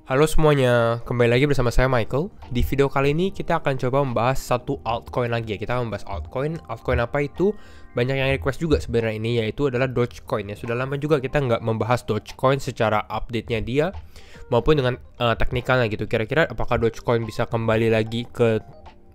Halo semuanya, kembali lagi bersama saya Michael. Di video kali ini kita akan coba membahas satu altcoin lagi ya. Kita akan membahas altcoin apa itu? Banyak yang request juga sebenarnya ini, yaitu adalah Dogecoin ya. Sudah lama juga kita nggak membahas Dogecoin secara update-nya dia maupun dengan teknikalnya gitu. Kira-kira apakah Dogecoin bisa kembali lagi ke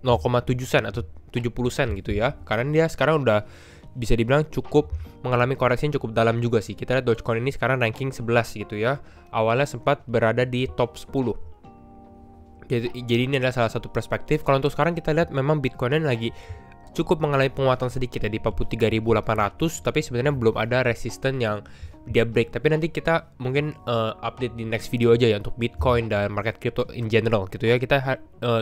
0,7 sen atau 70 sen gitu ya. Karena dia sekarang udah bisa dibilang cukup mengalami koreksi yang cukup dalam juga sih. Kita lihat Dogecoin ini sekarang ranking 11 gitu ya. Awalnya sempat berada di top 10. Jadi ini adalah salah satu perspektif. Kalau untuk sekarang kita lihat memang Bitcoin lagi cukup mengalami penguatan sedikit ya di 43.800, tapi sebenarnya belum ada resisten yang dia break. Tapi nanti kita mungkin update di next video aja ya untuk Bitcoin dan market crypto in general gitu ya. Kita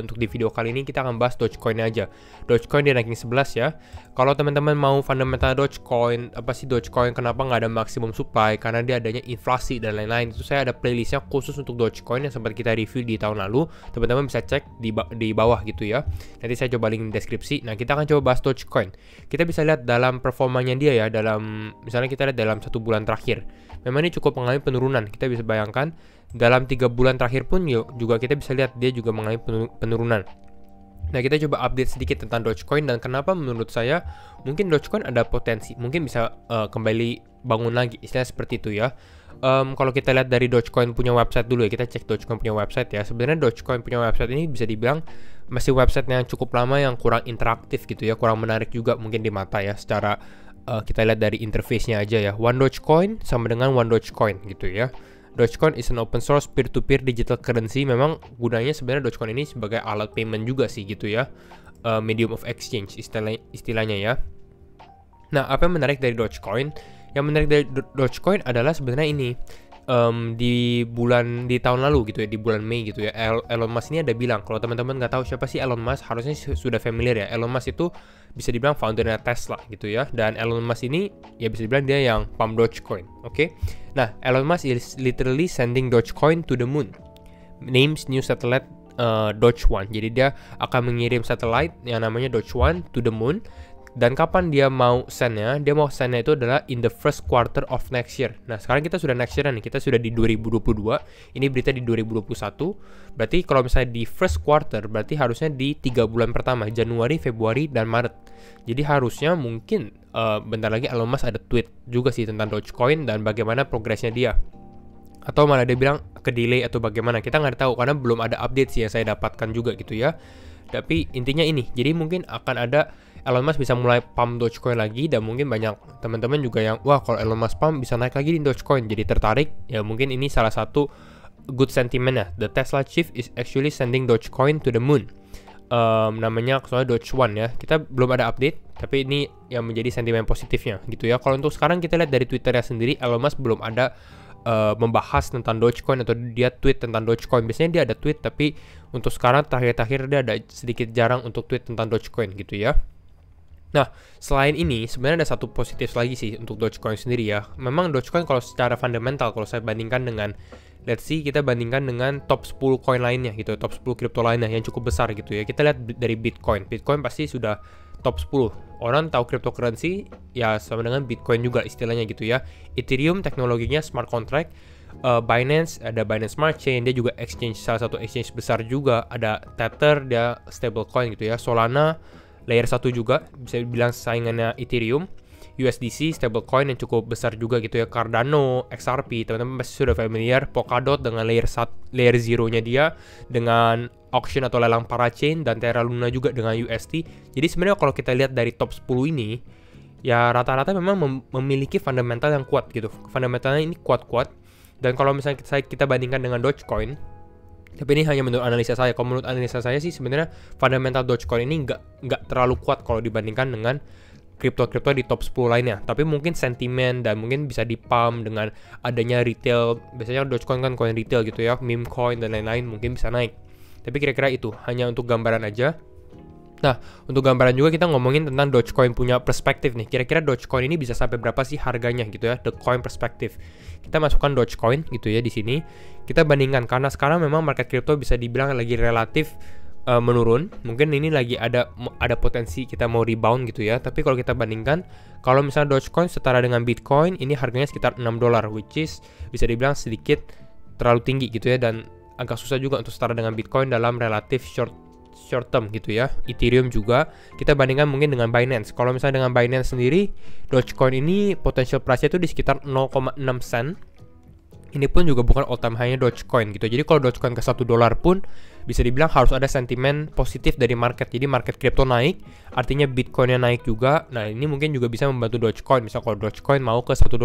untuk di video kali ini kita akan bahas Dogecoin aja. Dogecoin di ranking 11 ya. Kalau teman-teman mau fundamental Dogecoin, apa sih Dogecoin, kenapa nggak ada maximum supply, karena dia adanya inflasi dan lain-lain, itu saya ada playlistnya khusus untuk Dogecoin yang sempat kita review di tahun lalu. Teman-teman bisa cek di bawah gitu ya. Nanti saya coba link di deskripsi. Nah, kita akan coba bahas Dogecoin. Kita bisa lihat dalam performanya dia ya, dalam misalnya kita lihat dalam 1 bulan terakhir. Memang ini cukup mengalami penurunan. Kita bisa bayangkan dalam 3 bulan terakhir pun juga kita bisa lihat dia juga mengalami penurunan. Nah, kita coba update sedikit tentang Dogecoin dan kenapa menurut saya mungkin Dogecoin ada potensi, mungkin bisa kembali bangun lagi, istilahnya seperti itu ya. Kalau kita lihat dari Dogecoin punya website dulu ya, kita cek Dogecoin punya website ya. Sebenarnya Dogecoin punya website ini bisa dibilang masih website yang cukup lama, yang kurang interaktif gitu ya, kurang menarik juga mungkin di mata ya. Secara kita lihat dari interface-nya aja ya. One Dogecoin sama dengan One Dogecoin gitu ya. Dogecoin is an open source peer-to-peer digital currency. Memang gunanya sebenarnya Dogecoin ini sebagai alat payment juga sih gitu ya, medium of exchange istilahnya ya. Nah, apa yang menarik dari Dogecoin? Yang menarik dari Dogecoin adalah sebenarnya ini, di tahun lalu gitu ya, di bulan Mei gitu ya, Elon Musk ini ada bilang, kalau teman-teman nggak tahu siapa sih Elon Musk, harusnya sudah familiar ya. Elon Musk itu bisa dibilang foundernya Tesla gitu ya, dan Elon Musk ini ya bisa dibilang dia yang pump Dogecoin, oke? Nah, Elon Musk is literally sending Dogecoin to the moon, names new satellite Doge One. Jadi dia akan mengirim satelit yang namanya Doge One to the moon. Dan kapan dia mau sendnya? Dia mau sendnya itu adalah in the first quarter of next year. Nah, sekarang kita sudah next year nih, kita sudah di 2022. Ini berita di 2021. Berarti kalau misalnya di first quarter, berarti harusnya di 3 bulan pertama, Januari, Februari, dan Maret. Jadi harusnya mungkin bentar lagi Elon Musk ada tweet juga sih tentang Dogecoin dan bagaimana progresnya dia. Atau malah dia bilang ke delay atau bagaimana, kita nggak tahu karena belum ada update sih yang saya dapatkan juga gitu ya. Tapi intinya ini, jadi mungkin akan ada Elon Musk bisa mulai pump Dogecoin lagi, dan mungkin banyak teman-teman juga yang wah, kalau Elon Musk pump bisa naik lagi di Dogecoin, jadi tertarik ya. Mungkin ini salah satu good sentiment ya. The Tesla chief is actually sending Dogecoin to the moon. Namanya soalnya Doge One ya. Kita belum ada update, tapi ini yang menjadi sentimen positifnya gitu ya. Kalau untuk sekarang kita lihat dari Twitternya sendiri, Elon Musk belum ada membahas tentang Dogecoin atau dia tweet tentang Dogecoin. Biasanya dia ada tweet, tapi untuk sekarang terakhir-terakhir dia ada sedikit jarang untuk tweet tentang Dogecoin gitu ya. Nah, selain ini sebenarnya ada satu positif lagi sih untuk Dogecoin sendiri ya. Memang Dogecoin kalau secara fundamental, kalau saya bandingkan dengan, let's see, kita bandingkan dengan top 10 coin lainnya gitu, top 10 kripto lainnya yang cukup besar gitu ya. Kita lihat dari Bitcoin pasti sudah top 10. Orang tahu cryptocurrency ya sama dengan Bitcoin juga istilahnya gitu ya. Ethereum teknologinya smart contract. Binance, ada Binance Smart Chain, dia juga exchange, salah satu exchange besar juga. Ada Tether, dia stablecoin gitu ya. Solana layer 1 juga, bisa dibilang saingannya Ethereum. USDC stablecoin yang cukup besar juga gitu ya. Cardano, XRP, teman-teman pasti sudah familiar. Polkadot dengan layer 0-nya dia, dengan auction atau lelang parachain, dan Terra Luna juga dengan UST. Jadi sebenarnya kalau kita lihat dari top 10 ini, ya rata-rata memang memiliki fundamental yang kuat gitu. Fundamentalnya ini kuat-kuat. Dan kalau misalnya kita bandingkan dengan Dogecoin, tapi ini hanya menurut analisa saya. Kalau menurut analisa saya sih sebenarnya fundamental Dogecoin ini nggak terlalu kuat kalau dibandingkan dengan kripto-kripto di top 10 lainnya. Tapi mungkin sentimen dan mungkin bisa dipump dengan adanya retail. Biasanya Dogecoin kan koin retail gitu ya, meme coin dan lain-lain, mungkin bisa naik. Tapi kira-kira itu hanya untuk gambaran aja. Nah, untuk gambaran juga kita ngomongin tentang Dogecoin punya perspektif nih. Kira-kira Dogecoin ini bisa sampai berapa sih harganya gitu ya, the coin perspective. Kita masukkan Dogecoin gitu ya di sini. Kita bandingkan karena sekarang memang market crypto bisa dibilang lagi relatif menurun. Mungkin ini lagi ada potensi kita mau rebound gitu ya. Tapi kalau kita bandingkan, kalau misalnya Dogecoin setara dengan Bitcoin, ini harganya sekitar $6, which is bisa dibilang sedikit terlalu tinggi gitu ya, dan agak susah juga untuk setara dengan Bitcoin dalam relatif short term gitu ya. Ethereum juga kita bandingkan mungkin dengan Binance. Kalau misalnya dengan Binance sendiri, Dogecoin ini potential price-nya itu di sekitar 0,6 sen. Ini pun juga bukan all time high-nya Dogecoin gitu. Jadi kalau Dogecoin ke $1 pun bisa dibilang harus ada sentimen positif dari market. Jadi market crypto naik, artinya Bitcoin-nya naik juga. Nah, ini mungkin juga bisa membantu Dogecoin. Misal kalau Dogecoin mau ke $1.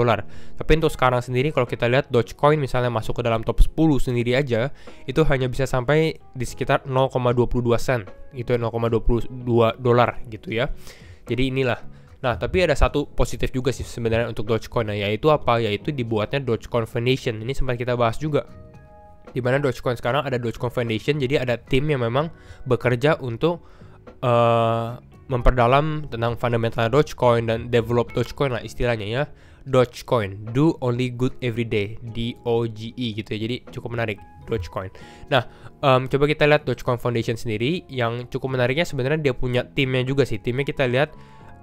Tapi untuk sekarang sendiri kalau kita lihat Dogecoin misalnya masuk ke dalam top 10 sendiri aja, itu hanya bisa sampai di sekitar 0,22 sen. Itu 0,22 dolar gitu ya. Jadi inilah. Nah, tapi ada satu positif juga sih sebenarnya untuk Dogecoin. Nah, yaitu apa? Yaitu dibuatnya Dogecoin Foundation. Ini sempat kita bahas juga. Di mana Dogecoin sekarang ada Dogecoin Foundation, jadi ada tim yang memang bekerja untuk memperdalam tentang fundamental Dogecoin dan develop Dogecoin lah istilahnya ya. Dogecoin, do only good every day, DOGE gitu ya. Jadi cukup menarik Dogecoin. Nah, coba kita lihat Dogecoin Foundation sendiri. Yang cukup menariknya sebenarnya dia punya timnya juga sih. Timnya kita lihat.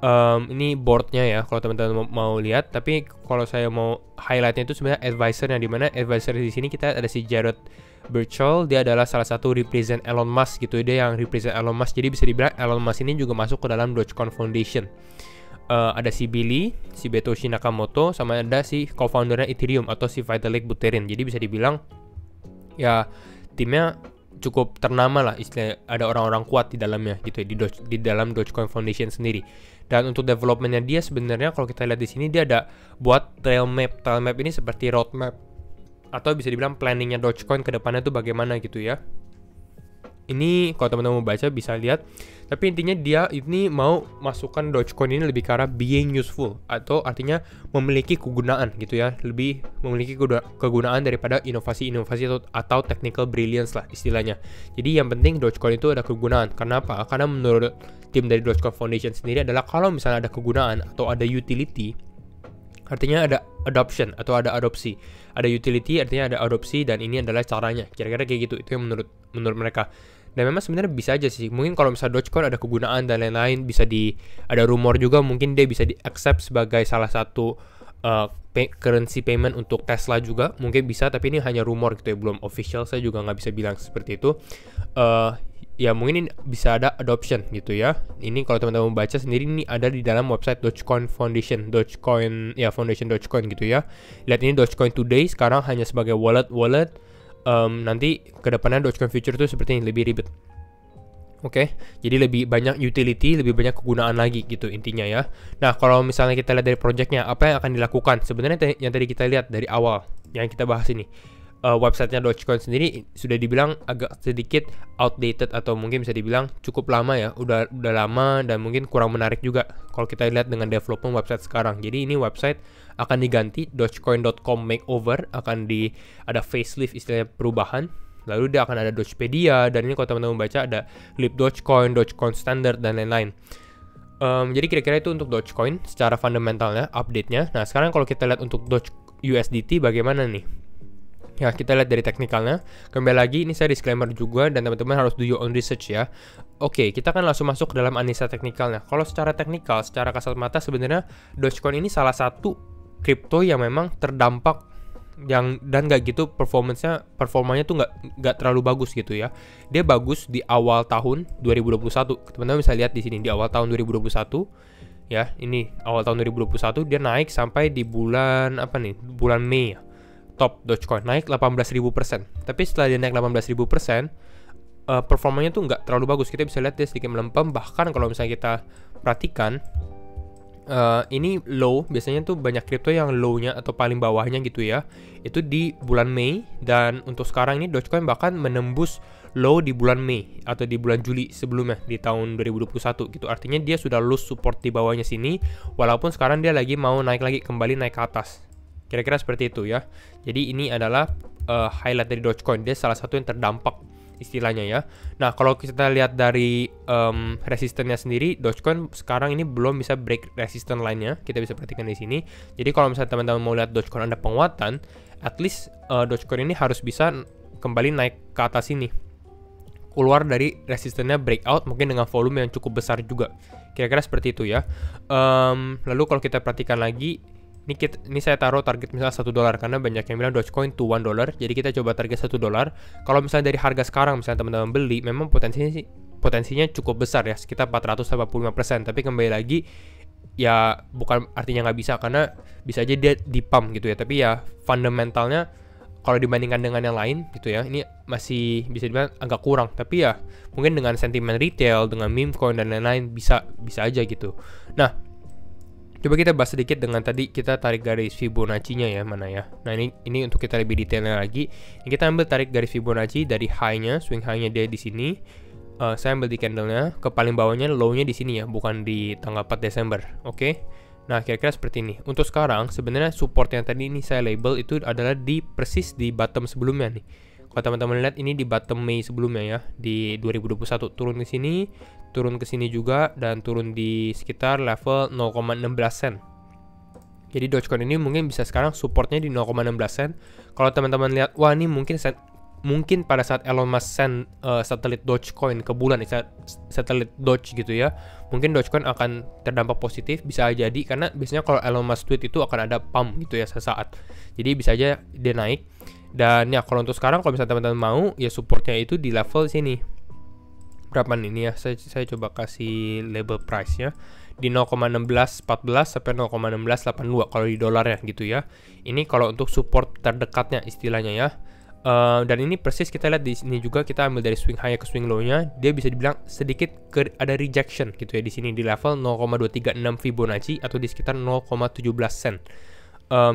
Ini boardnya ya kalau teman-teman mau lihat, tapi kalau saya mau highlightnya itu sebenarnya advisornya, di mana advisor di sini kita ada si Jared Birchall. Dia adalah salah satu represent Elon Musk gitu, dia yang represent Elon Musk, jadi bisa dibilang Elon Musk ini juga masuk ke dalam Dogecoin Foundation. Ada si Billy, si Satoshi Nakamoto, sama ada si co-foundernya Ethereum atau si Vitalik Buterin. Jadi bisa dibilang ya timnya cukup ternama lah, istilahnya ada orang-orang kuat di dalamnya gitu ya, di dalam Dogecoin Foundation sendiri. Dan untuk developmentnya dia sebenarnya kalau kita lihat di sini dia ada buat trail map. Trail map ini seperti roadmap atau bisa dibilang planningnya Dogecoin ke depannya tuh bagaimana gitu ya. Ini kalau teman-teman mau baca bisa lihat. Tapi intinya dia ini mau masukkan Dogecoin ini lebih ke arah being useful, atau artinya memiliki kegunaan gitu ya. Lebih memiliki kegunaan daripada inovasi-inovasi atau technical brilliance lah istilahnya. Jadi yang penting Dogecoin itu ada kegunaan. Kenapa? Karena menurut tim dari Dogecoin Foundation sendiri adalah kalau misalnya ada kegunaan atau ada utility, artinya ada adoption atau ada adopsi. Ada utility artinya ada adopsi, dan ini adalah caranya. Kira-kira kayak gitu. Itu yang menurut mereka. Dan memang sebenarnya bisa aja sih. Mungkin kalau misalnya Dogecoin ada kegunaan dan lain-lain, ada rumor juga mungkin dia bisa di-accept sebagai salah satu currency payment untuk Tesla juga. Mungkin bisa, tapi ini hanya rumor gitu ya, belum official. Saya juga nggak bisa bilang seperti itu. Ya mungkin ini bisa ada adoption gitu ya. Ini kalau teman-teman baca sendiri, ini ada di dalam website Dogecoin Foundation, Dogecoin ya, Foundation Dogecoin gitu ya. Lihat ini Dogecoin Today sekarang hanya sebagai wallet. Nanti kedepannya Dogecoin Future itu seperti ini, lebih ribet. Oke, jadi lebih banyak utility, lebih banyak kegunaan lagi gitu intinya ya. Nah, kalau misalnya kita lihat dari projectnya, apa yang akan dilakukan? Sebenarnya yang tadi kita lihat dari awal, yang kita bahas ini, websitenya Dogecoin sendiri sudah dibilang agak sedikit outdated, atau mungkin bisa dibilang cukup lama ya, udah lama dan mungkin kurang menarik juga kalau kita lihat dengan development website sekarang. Jadi ini website akan diganti, dogecoin.com makeover, ada facelift istilahnya, perubahan. Lalu dia akan ada Dogepedia, dan ini kalau teman-teman baca ada Lip Dogecoin, Dogecoin Standard, dan lain-lain. Jadi kira-kira itu untuk Dogecoin secara fundamentalnya, update-nya. Nah, sekarang kalau kita lihat untuk Doge USDT bagaimana nih? Ya, kita lihat dari teknikalnya. Kembali lagi, ini saya disclaimer juga, dan teman-teman harus do your own research ya. Oke, kita kan langsung masuk ke dalam analisa teknikalnya. Kalau secara teknikal, secara kasat mata sebenarnya Dogecoin ini salah satu kripto yang memang terdampak dan nggak gitu performanya tuh nggak terlalu bagus gitu ya. Dia bagus di awal tahun 2021. Teman-teman bisa lihat di sini di awal tahun 2021 ya. Ini awal tahun 2021 dia naik sampai di bulan bulan Mei ya. Top Dogecoin naik 18.000%. Tapi setelah dia naik 18.000%, performanya tuh nggak terlalu bagus. Kita bisa lihat dia sedikit melempem. Bahkan kalau misalnya kita perhatikan, ini low, biasanya tuh banyak kripto yang low-nya atau paling bawahnya gitu ya, itu di bulan Mei. Dan untuk sekarang ini Dogecoin bahkan menembus low di bulan Mei atau di bulan Juli sebelumnya di tahun 2021 gitu. Artinya dia sudah lose support di bawahnya sini, walaupun sekarang dia lagi mau naik lagi, kembali naik ke atas. Kira-kira seperti itu ya. Jadi ini adalah highlight dari Dogecoin. Dia salah satu yang terdampak istilahnya ya. Nah, kalau kita lihat dari resistennya sendiri, Dogecoin sekarang ini belum bisa break resisten line-nya. Kita bisa perhatikan di sini. Jadi kalau misalnya teman-teman mau lihat Dogecoin ada penguatan, at least Dogecoin ini harus bisa kembali naik ke atas ini, keluar dari resistennya, breakout mungkin dengan volume yang cukup besar juga. Kira-kira seperti itu ya. Lalu kalau kita perhatikan lagi, ini saya taruh target misalnya $1 karena banyak yang bilang Dogecoin to $1. Jadi kita coba target $1. Kalau misalnya dari harga sekarang misalnya teman-teman beli, memang potensinya cukup besar ya, sekitar 485%. Tapi kembali lagi ya bukan artinya nggak bisa, karena bisa aja dia di pump gitu ya. Tapi ya fundamentalnya kalau dibandingkan dengan yang lain gitu ya, ini masih bisa dibilang agak kurang. Tapi ya mungkin dengan sentimen retail, dengan meme coin dan lain-lain bisa aja gitu. Nah, coba kita bahas sedikit dengan tadi kita tarik garis Fibonacci-nya ya, mana ya. Nah, ini untuk kita lebih detailnya lagi. Ini kita ambil tarik garis Fibonacci dari high-nya, swing high-nya dia di sini. Saya ambil di candle-nya, ke paling bawahnya low-nya di sini ya, bukan di tanggal 4 Desember. Oke. Nah, kira-kira seperti ini. Untuk sekarang sebenarnya support yang tadi ini saya label itu adalah persis di bottom sebelumnya nih. Kalau teman-teman lihat ini di bottom Mei sebelumnya ya, di 2021 turun ke sini, turun ke sini juga, dan turun di sekitar level 0,16 sen. Jadi Dogecoin ini mungkin bisa sekarang supportnya di 0,16 sen. Kalau teman-teman lihat, wah ini mungkin pada saat Elon Musk send satelit Dogecoin ke bulan, satelit Doge gitu ya, mungkin Dogecoin akan terdampak positif, bisa jadi karena biasanya kalau Elon Musk tweet itu akan ada pump gitu ya sesaat. Jadi bisa aja dia naik. Dan ya kalau untuk sekarang kalau misalnya teman-teman mau ya supportnya itu di level sini. Berapa nih ya? Saya coba kasih label price ya. Di 0,1614 sampai 0,1682 kalau di dolarnya gitu ya. Ini kalau untuk support terdekatnya istilahnya ya. Dan ini persis kita lihat di sini juga, kita ambil dari swing high ke swing low-nya, dia bisa dibilang sedikit ada rejection gitu ya di sini di level 0,236 Fibonacci atau di sekitar 0,17 sen.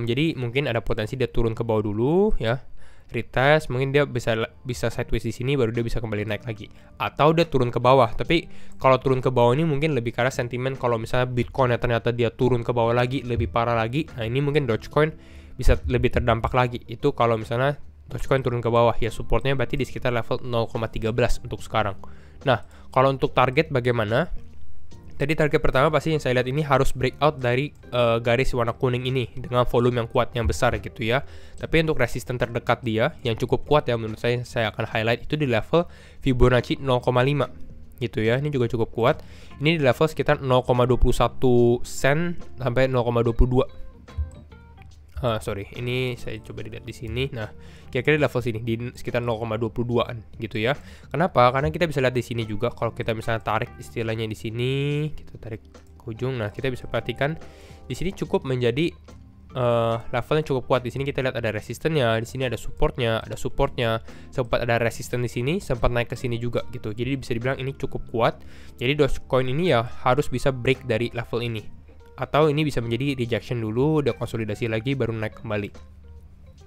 Jadi mungkin ada potensi dia turun ke bawah dulu ya, retest, mungkin dia bisa sideways di sini baru dia bisa kembali naik lagi, atau dia turun ke bawah. Tapi kalau turun ke bawah ini mungkin lebih karena sentimen kalau misalnya Bitcoin ternyata dia turun ke bawah lagi, lebih parah lagi. Nah ini mungkin Dogecoin bisa lebih terdampak lagi. Itu kalau misalnya Dogecoin turun ke bawah ya, supportnya berarti di sekitar level 0,13 untuk sekarang. Nah kalau untuk target bagaimana? Tadi target pertama pasti yang saya lihat ini harus breakout dari garis warna kuning ini dengan volume yang kuat, yang besar gitu ya. Tapi untuk resisten terdekat dia yang cukup kuat ya menurut saya akan highlight itu di level Fibonacci 0,5 gitu ya. Ini juga cukup kuat. Ini di level sekitar 0,21 sen sampai 0,22. Sorry, ini saya coba dilihat di sini. Nah, kira-kira di level sini di sekitar 0,22an gitu ya. Kenapa? Karena kita bisa lihat di sini juga kalau kita misalnya tarik istilahnya di sini, kita tarik ke ujung. Nah, kita bisa perhatikan di sini cukup menjadi levelnya cukup kuat. Di sini kita lihat ada resistennya, di sini ada supportnya, sempat ada resisten di sini, sempat naik ke sini juga gitu. Jadi bisa dibilang ini cukup kuat. Jadi Dogecoin ini ya harus bisa break dari level ini. Atau ini bisa menjadi rejection dulu, udah konsolidasi lagi baru naik kembali.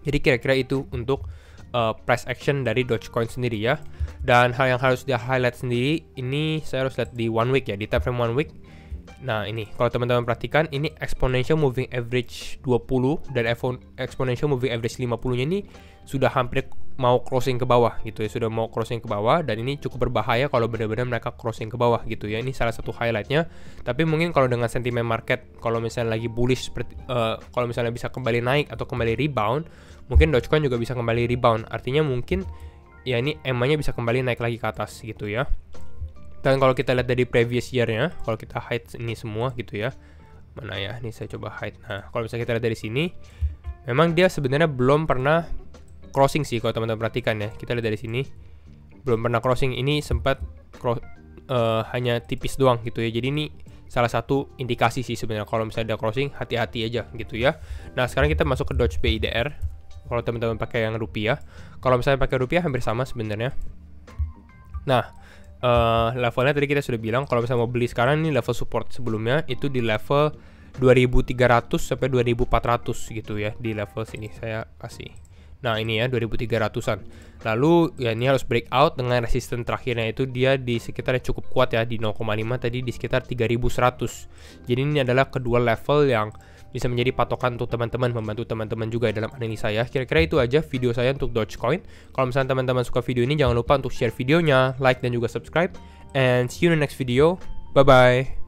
Jadi kira-kira itu untuk price action dari Dogecoin sendiri ya. Dan hal yang harus dia highlight sendiri, ini saya harus lihat di 1 week ya, di time frame 1 week. Nah ini kalau teman-teman perhatikan, ini exponential moving average 20 dan exponential moving average 50-nya ini sudah hampir mau crossing ke bawah gitu ya, sudah mau crossing ke bawah, dan ini cukup berbahaya kalau benar-benar mereka crossing ke bawah gitu ya. Ini salah satu highlightnya. Tapi mungkin kalau dengan sentimen market, kalau misalnya lagi bullish seperti kalau misalnya bisa kembali naik atau kembali rebound, mungkin Dogecoin juga bisa kembali rebound. Artinya mungkin ya ini EMA-nya bisa kembali naik lagi ke atas gitu ya. Dan kalau kita lihat dari previous year-nya, kalau kita hide ini semua gitu ya, mana ya, ini saya coba hide. Nah kalau misalnya kita lihat dari sini, memang dia sebenarnya belum pernah crossing sih kalau teman-teman perhatikan ya. Kita lihat dari sini belum pernah crossing, ini sempat hanya tipis doang gitu ya. Jadi ini salah satu indikasi sih sebenarnya kalau misalnya ada crossing, hati-hati aja gitu ya. Nah sekarang kita masuk ke Doge BIDR. Kalau teman-teman pakai yang rupiah, kalau misalnya pakai rupiah hampir sama sebenarnya. Nah levelnya tadi kita sudah bilang kalau misalnya mau beli sekarang, ini level support sebelumnya itu di level 2300 sampai 2400 gitu ya, di level sini saya kasih. Nah ini ya 2300-an. Lalu ya ini harus breakout dengan resisten terakhirnya itu dia di sekitar yang cukup kuat ya, di 0,5 tadi di sekitar 3100. Jadi ini adalah kedua level yang bisa menjadi patokan untuk teman-teman, membantu teman-teman juga dalam analisa ya. Kira-kira itu aja video saya untuk Dogecoin. Kalau misalnya teman-teman suka video ini, jangan lupa untuk share videonya, like dan juga subscribe. And see you in the next video. Bye bye.